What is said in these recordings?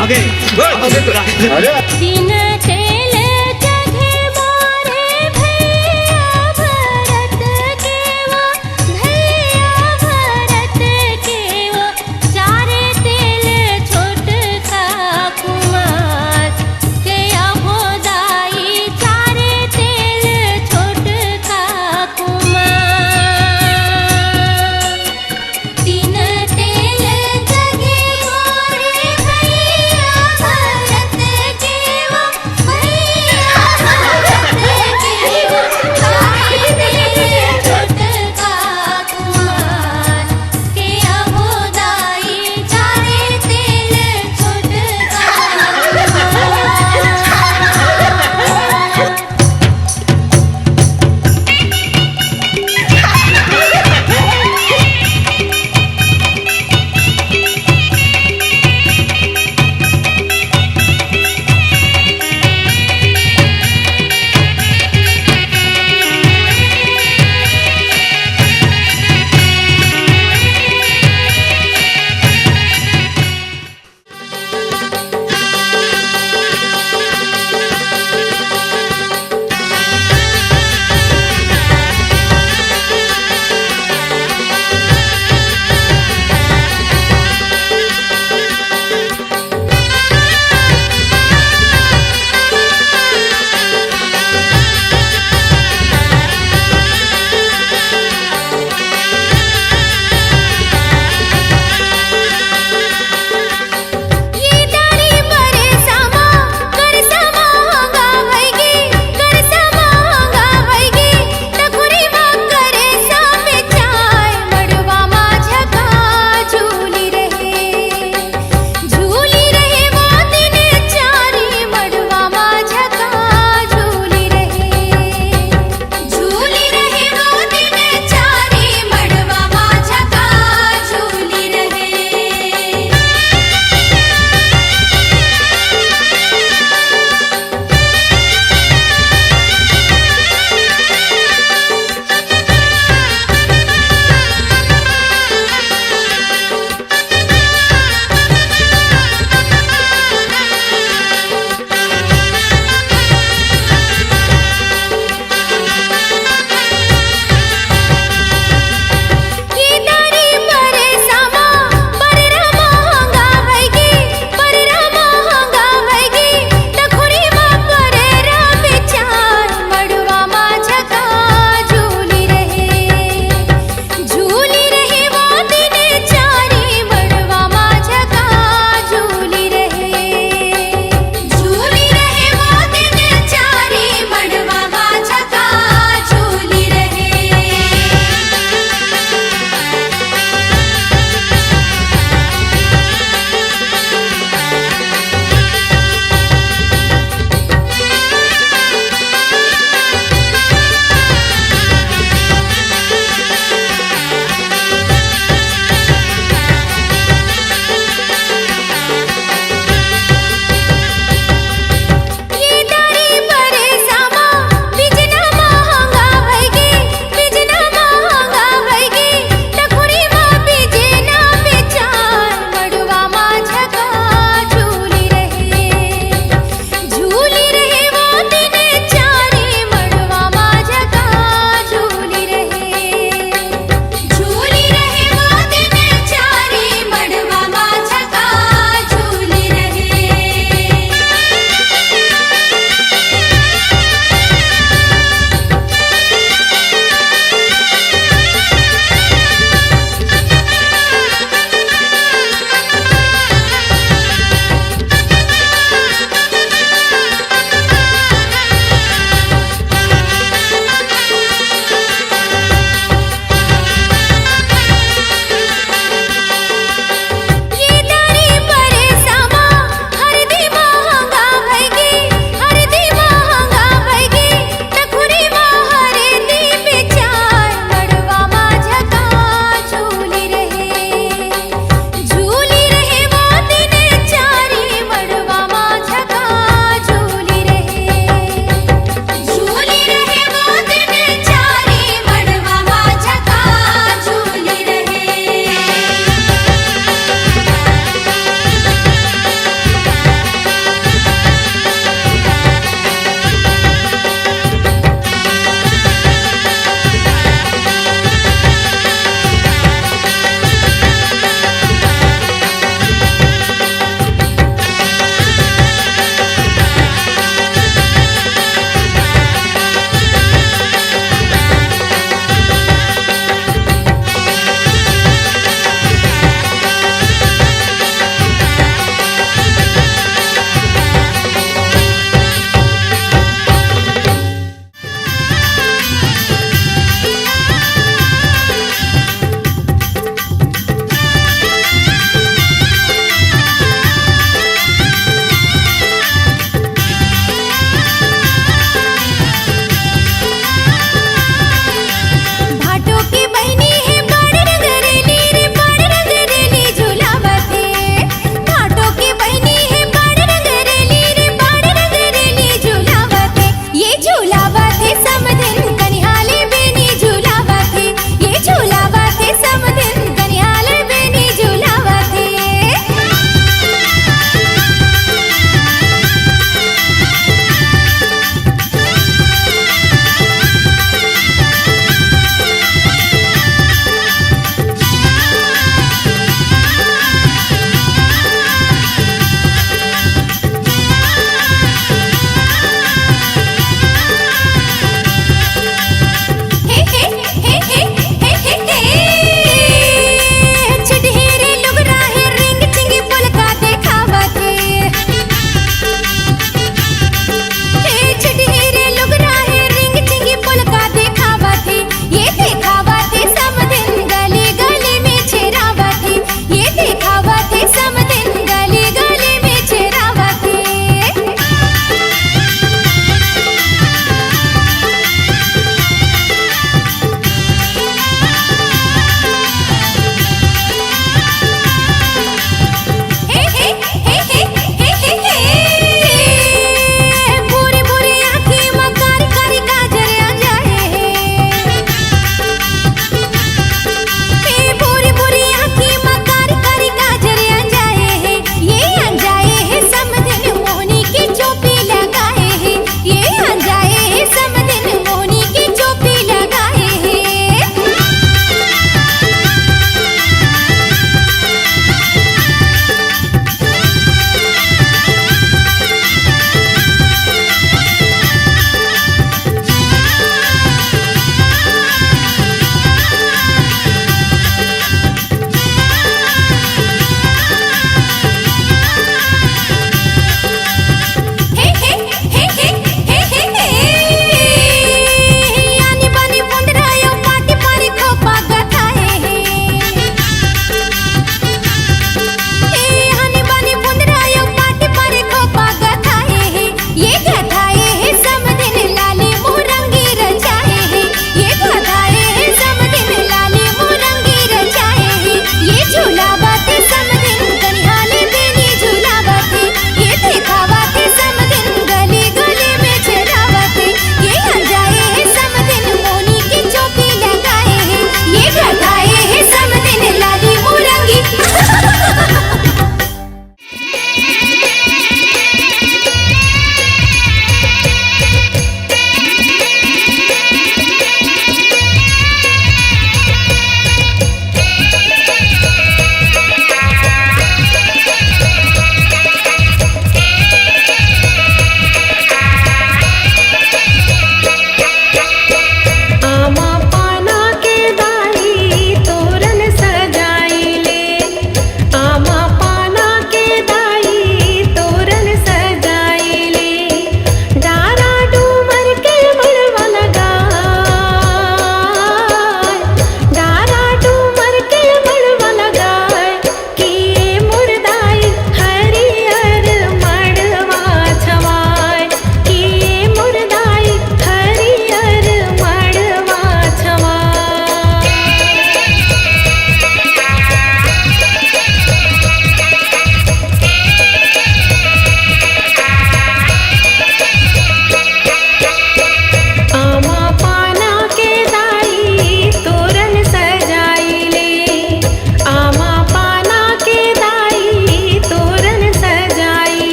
आगे तीन तेल जघे मोरे भैया भरत केवा भैया भरत केवा चारे तेल छोटका कुमार कया होदाई चारे तेल छोटका कुमार तीन तेल जघे मोरे भैया भरत केवा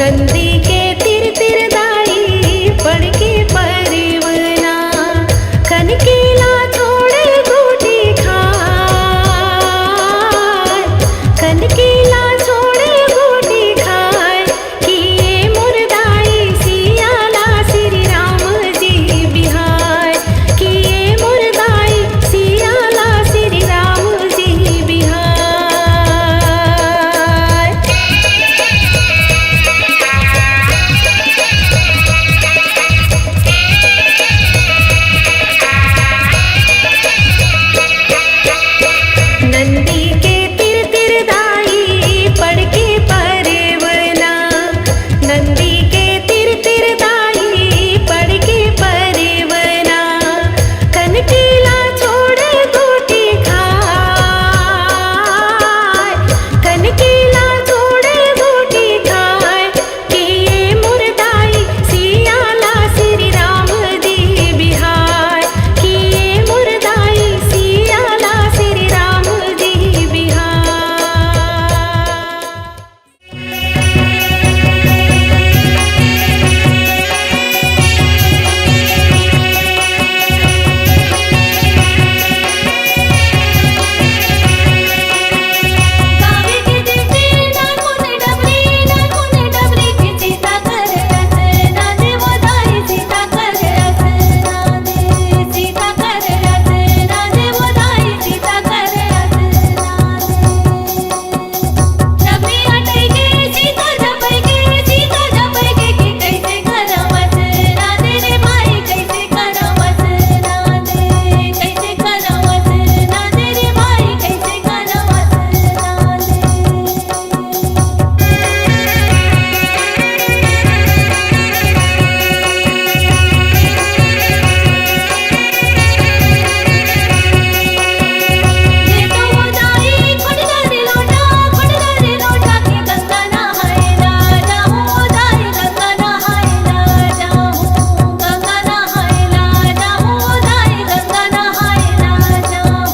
नंदी के तिर तिर दाई पड़ के परिवना कनकीला छोड़े गोटी खाए कनकीला छोड़े गोटी खाए किए मुरदाई सियाला श्री राम जी बिहार किए मुरदाई सियाला श्री राम जी बिहार। नंदी के तिर तिर दाई पड़ के परिवना नंदी के तिर तिर दाई पड़ के परिवना कनकीला छोड़े गोटी खाए कनकीला छोड़े गोटी खाए किए मुरदाई सियाला श्री राम जी बिहार किए मुरदाई सियाला श्री राम जी बिहार। गावी के दिसे ना कोने डबरी की सीता करे रचना दे वो दाई सीता करे रचना दे सीता करे रचना दे वो दाई सीता करे रचना दे डबरी हटई के सीता जपई के कि कैसे करवत ना दे रे माई कैसे करवत ना दे कैसे करवत ना दे रे माई कैसे करवत ना दे। ये तो वो दाई खटगरे लोटा के गंगा नहाए ना जाऊं वो दाई गंगा नहाए ना जाऊं गंगा नहाए ना जाऊं वो दाई गंगा नहाए ना जाऊं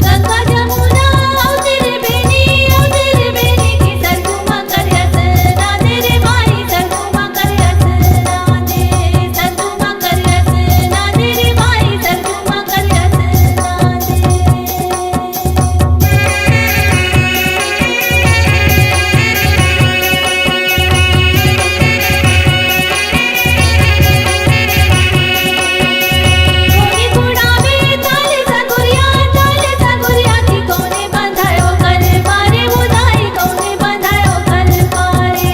गंगा जमुना आओ तेरे बेनी की सरगुमा करयस ना दे रे माई सरगुमा करयस ना दे सरगुमा करयस ना दे रे माई सरगुमा करयस ना दे। कोने गुड़ावे ताले सगुरिया की कोने बंधायो कर पारे वो दाई कोने बंधायो कर पारे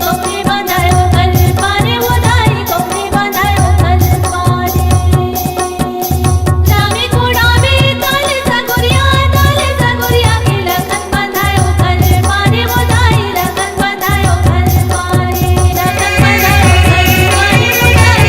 कोने बंधायो कर पारे वो दाई कोने बंधायो कर पारे। रामे गुड़ावे ताले सगुरिया की लगन बंधायो कर पारे वो दाई लगन बंधायो कर पारे लगन बंधायो कर पारे वो दाई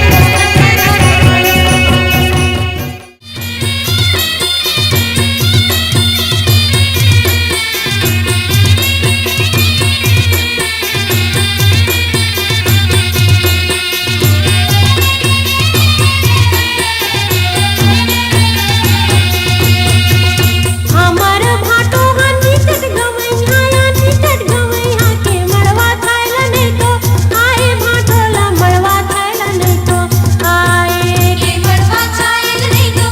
हमार भाटो निकट गवैया के मड़वा थायला नहीं तो आए भाटोला मड़वा थायला नहीं तो आए के मड़वा थायला नहीं तो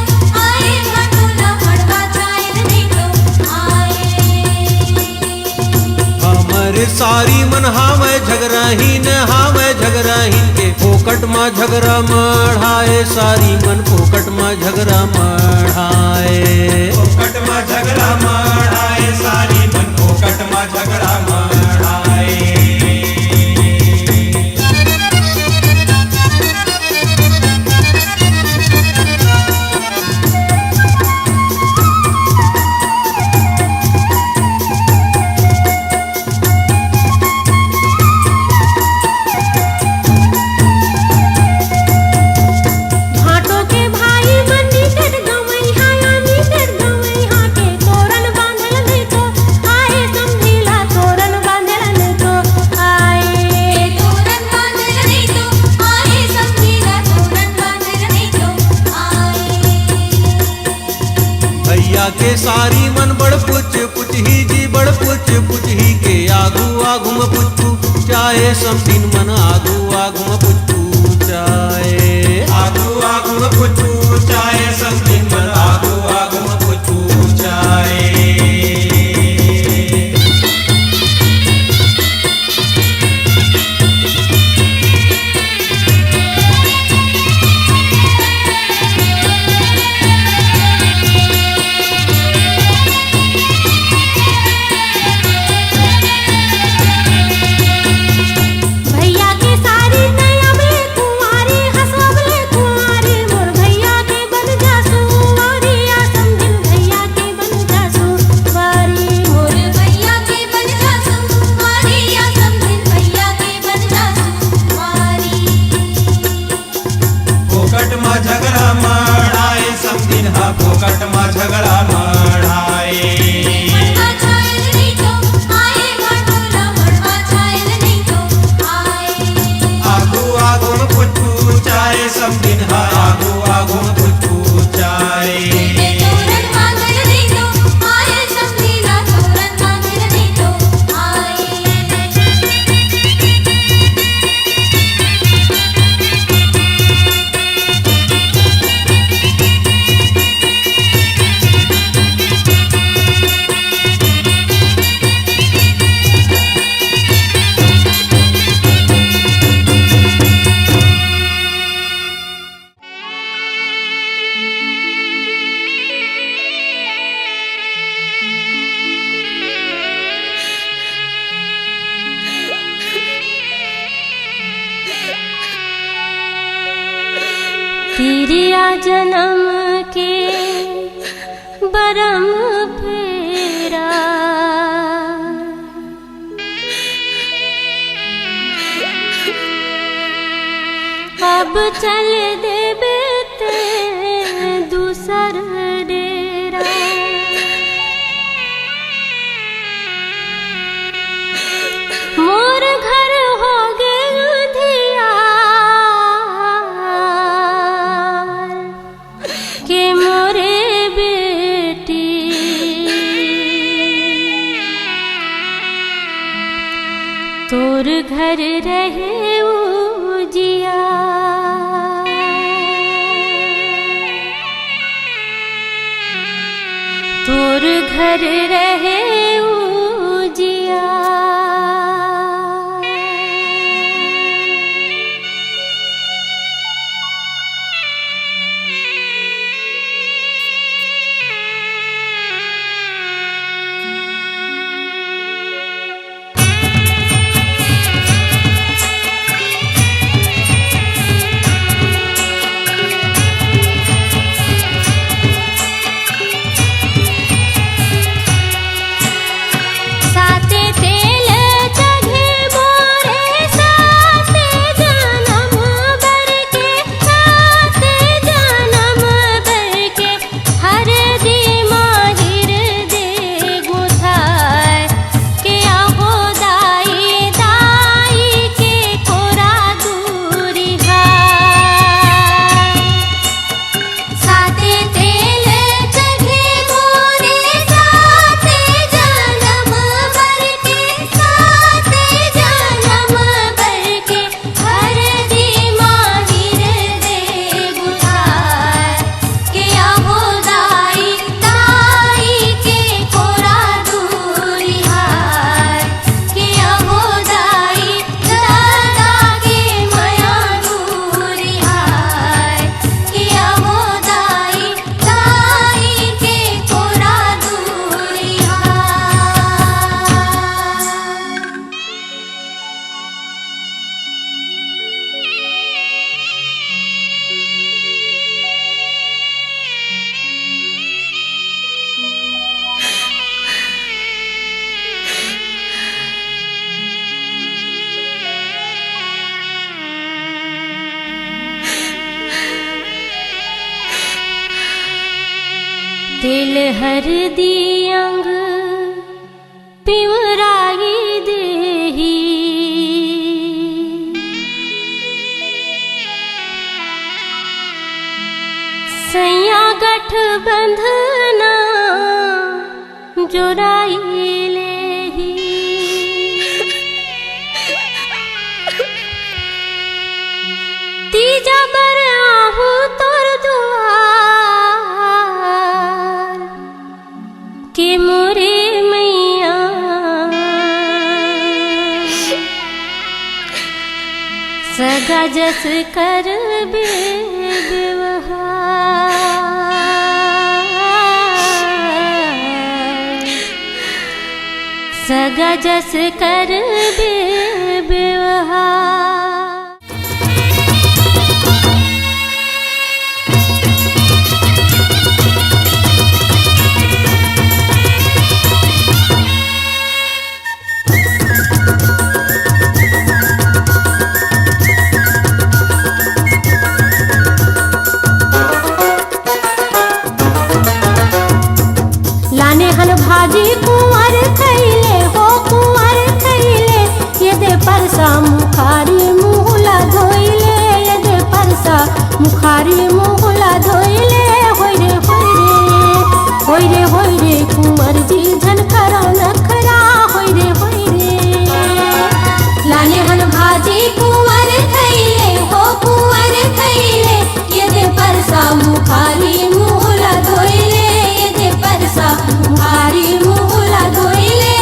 आए भाटोला मड़वा थायला नहीं तो आए। हमर सारी मन हावै झगराहीन के फोकट में झगड़ा मढ़ाए सारी मन फोकट में झगड़ा मढ़ाए फोकट में झगड़ा मढ़ाए सारी मन फोकट में झगड़ा मढ़ाए। भाटो के भाई मन निकट गवैया के तोरण बांधल नहीं तो आए समझिला तोरण बांधल नहीं तो आए तोरण बांधल नहीं तो आए समझिला तोरण बांधल नहीं तो आए। भैया के सारी मन बड़ पुछ ही जी बड़ पुछ ही के आगू आगू में पुछु पूछाए समदिन मन आगू आगू पूछाए आगू आगू पूछाए समदिन मन आगू आगू पूछाए भैया के सारी नया में कुंवारी हंसवले कुंवारी मोर भैया के बन जा सुवारी या समझिन भैया के बन जा सुवारी मोर भैया के बन जा सुवारी या समझिन भैया के बन जा सुवारी फोकट में झगड़ा मढ़ाए समदिन हा फोकट में झगड़ा मढ़ाए मड़वा छायल नहीं तो आए घाटोला मड़वा छायल नहीं तो आए आगू आगू पूछाए समदिन हा आगू आगू पूछाए तोरण मांगल नहीं तो आए समझिना तोरण मांगल नहीं तो आए तिरिया जन्म के बरम फेरा अब चल देबे ते दूसर डेरा मोर घर हो गेल धिया के मोरे बेटी तोर घर रहे उजिया तोर घर रहे उजिया साते तेल चढ़े मोरे साते जन्म बर के साते जन्म बर के हर दी माहिर दे गुथाय के आहो दाई दाई के कोरा दूरी हाय साते तेल चढ़े मोरे साते जन्म बर के साते जन्म बर के हर दी माहिर दे गुथाय के आहो दाई दाई के कोरा दूरी हाय के आहो दाई दादा के माया दूरी हाय के आहो दाई दाई के कोरा दूरी हाय तिल हरदी अंग पिवराई देही सैया गठ बंधना जोराई लेही जबर आहू तोर दुआर के मोरे मैया सगा जस कर सगा जस कर व्यवहार। लाने हल भाजी कुंवर खैले हो कुंवर खैले ये दे परसा मुखारी मुहला धोइले ये दे परसा मुखारी मुहला धोइले होय रे कुंवर जी झनकरा नखरा होय रे लाने हल भाजी कुंवर खैले हो कुंवर खैले ये दे परसा मुखारी मुहला धोइले ये दे परसा मुखारी मुहला धोइले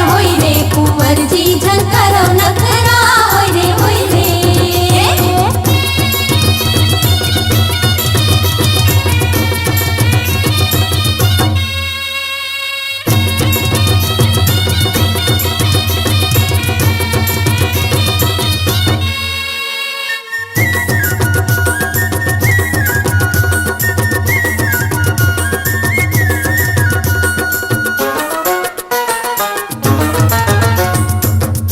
होय रे कुंवर जी झनकरा नखरा होय रे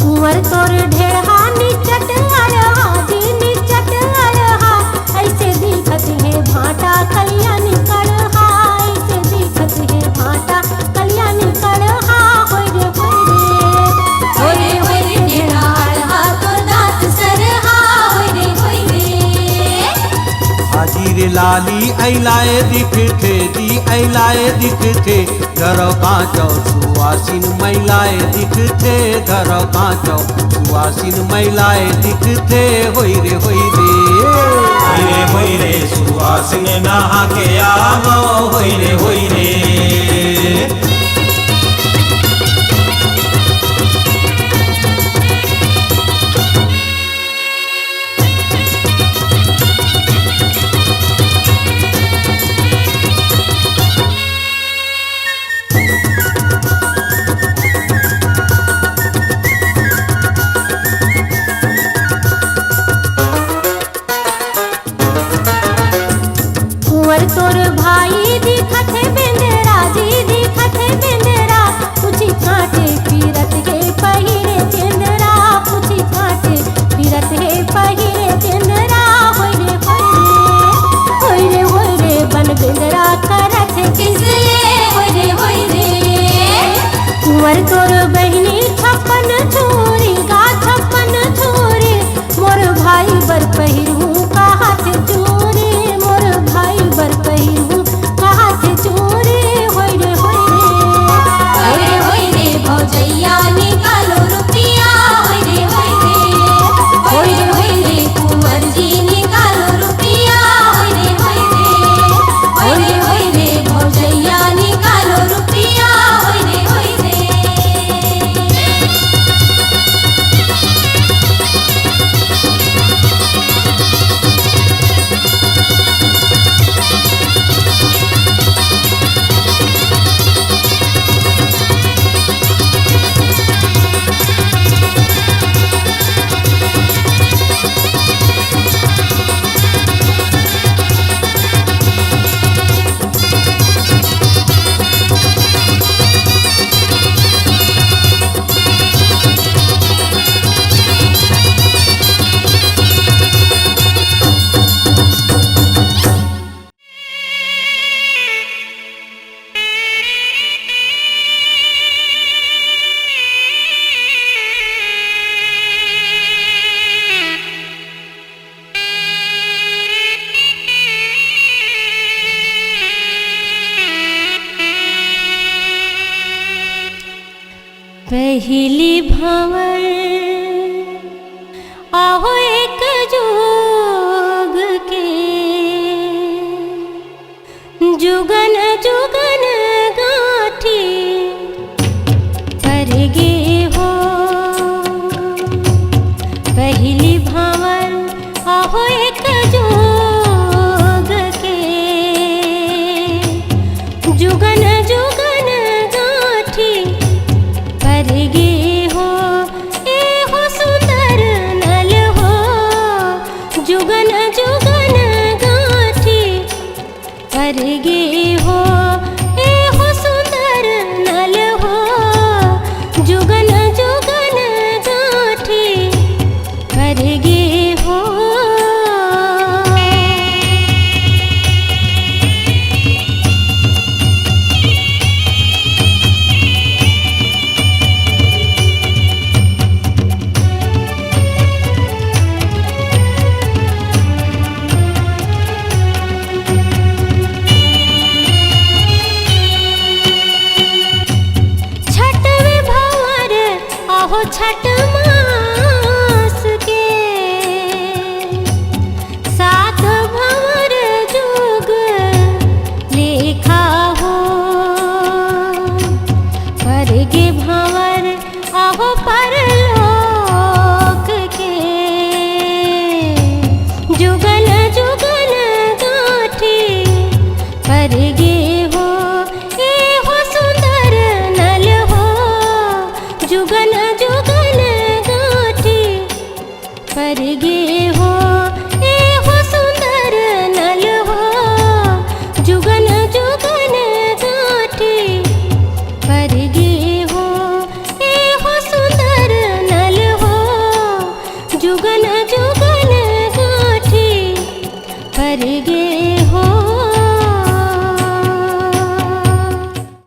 कुंवर तोर ढेरहा निचट अरहा जी निचट अरहा ऐसे दिखत है भाटा कलिया निकड़हा ऐसे दिखत है भाटा कलिया निकड़हा होय रे ढेरहा अरहा तोर दांत सरहा होय रे हाजी रे लाली ऐलाए दिखथे जी ऐलाए दिखथे घर कांचो सुवासिन महिलाए दिखथे घर कांचो सुवासिन महिलाए दिखथे होय रे सुवासिन नहा के आवो होय रे कुंवर तोर भाई दिखत है बेंदरा जी दिखत है बेंदरा पूछी कांटे पीरत के पहिरे चंदरा पूछी कांटे पीरत है पहिरे चंदरा होय रे बन बेंदरा करत किसले होय रे कुंवर तोर बहिनी छप्पन छोरी गा छप्पन छोरी मोर भाई बर पहिरू का हाथ चोरी मोर भाई बर पहिरू का हाथ चोरी होय रे भौजैया निकालो रुपिया होय रे कुंवर जी निकालो रुपिया होय रे भौजैया निकालो रुपिया होय रे पहली भंवर आहो एक जोग के जुगन जुगन गाठी पर गे हो पहली भावर आहो एक जोग के जुगन जुगन गाठी पर गे हो ए हो सुंदर नल हो जुगन जुगन गाठी पर गे हो ए हो सुंदर नल हो जुगन जुगन गाठी पर गे हो। छठ में भंवर आहो छठ